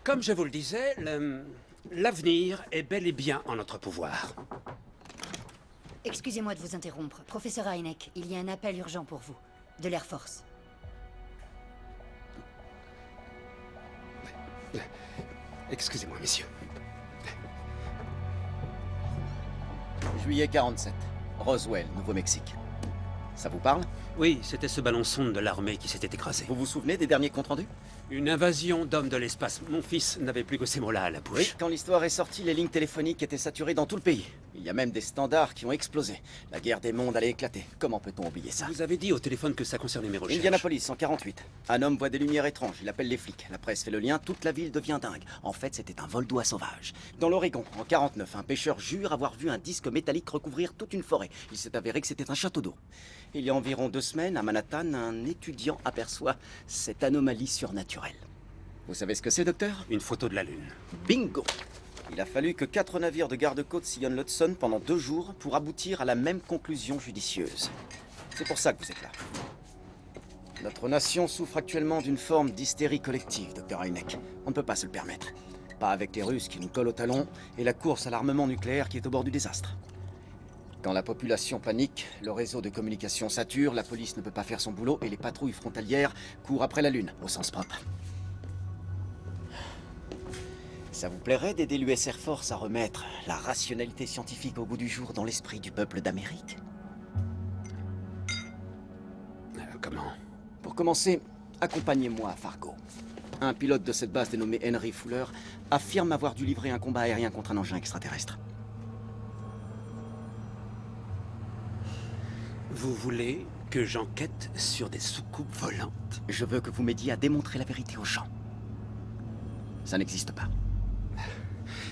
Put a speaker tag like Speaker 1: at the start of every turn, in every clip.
Speaker 1: Comme je vous le disais, l'avenir est bel et bien en notre pouvoir.
Speaker 2: Excusez-moi de vous interrompre. Professeur Hynek, il y a un appel urgent pour vous. De l'Air Force.
Speaker 1: Excusez-moi, messieurs.
Speaker 3: Juillet 47. Roswell, Nouveau-Mexique. Ça vous parle?
Speaker 1: Oui, c'était ce ballon sonde de l'armée qui s'était écrasé.
Speaker 3: Vous vous souvenez des derniers comptes rendus?
Speaker 1: Une invasion d'hommes de l'espace. Mon fils n'avait plus que ces mots-là à la bouche.
Speaker 3: Oui, quand l'histoire est sortie, les lignes téléphoniques étaient saturées dans tout le pays. Il y a même des standards qui ont explosé. La guerre des mondes allait éclater. Comment peut-on oublier ça?
Speaker 1: Vous avez dit au téléphone que ça concernait mes recherches.
Speaker 3: Indianapolis, en 48. Un homme voit des lumières étranges, il appelle les flics. La presse fait le lien, toute la ville devient dingue. En fait, c'était un vol d'oies sauvage. Dans l'Oregon, en 49, un pêcheur jure avoir vu un disque métallique recouvrir toute une forêt. Il s'est avéré que c'était un château d'eau. Il y a environ 2 semaines, à Manhattan, un étudiant aperçoit cette anomalie surnaturelle. Vous savez ce que c'est, docteur?
Speaker 1: Une photo de la Lune.
Speaker 3: Bingo! Il a fallu que 4 navires de garde-côte sillonnent l'Hudson pendant 2 jours pour aboutir à la même conclusion judicieuse. C'est pour ça que vous êtes là. Notre nation souffre actuellement d'une forme d'hystérie collective, Dr. Hynek. On ne peut pas se le permettre. Pas avec les Russes qui nous collent au talon et la course à l'armement nucléaire qui est au bord du désastre. Quand la population panique, le réseau de communication sature, la police ne peut pas faire son boulot et les patrouilles frontalières courent après la Lune, au sens propre. Ça vous plairait d'aider l'US Air Force à remettre la rationalité scientifique au goût du jour dans l'esprit du peuple d'Amérique?
Speaker 1: Comment?
Speaker 3: Pour commencer, accompagnez-moi à Fargo. Un pilote de cette base dénommé Henry Fuller affirme avoir dû livrer un combat aérien contre un engin extraterrestre.
Speaker 1: Vous voulez que j'enquête sur des soucoupes volantes?
Speaker 3: Je veux que vous m'aidiez à démontrer la vérité aux gens. Ça n'existe pas.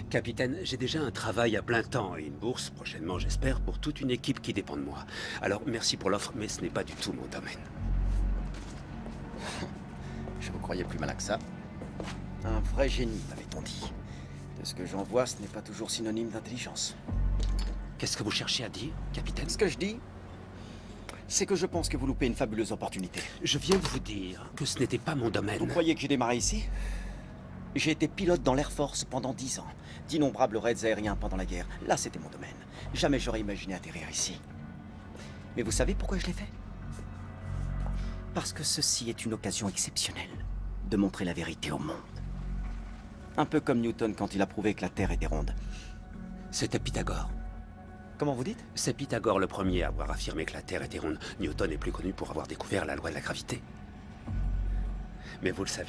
Speaker 1: Capitaine, j'ai déjà un travail à plein temps et une bourse, prochainement j'espère, pour toute une équipe qui dépend de moi. Alors merci pour l'offre, mais ce n'est pas du tout mon domaine.
Speaker 3: Je vous croyais plus malin que ça. Un vrai génie, m'avait-on dit. De ce que j'en vois, ce n'est pas toujours synonyme d'intelligence.
Speaker 1: Qu'est-ce que vous cherchez à dire, capitaine?
Speaker 3: Ce que je dis, c'est que je pense que vous loupez une fabuleuse opportunité.
Speaker 1: Je viens de vous dire que ce n'était pas mon domaine.
Speaker 3: Vous croyez que j'ai démarré ici? J'ai été pilote dans l'Air Force pendant 10 ans. D'innombrables raids aériens pendant la guerre. Là, c'était mon domaine. Jamais j'aurais imaginé atterrir ici. Mais vous savez pourquoi je l'ai fait? Parce que ceci est une occasion exceptionnelle de montrer la vérité au monde. Un peu comme Newton quand il a prouvé que la Terre était ronde.
Speaker 1: C'était Pythagore.
Speaker 3: Comment vous dites?
Speaker 1: C'est Pythagore le premier à avoir affirmé que la Terre était ronde. Newton est plus connu pour avoir découvert la loi de la gravité. Mais vous le saviez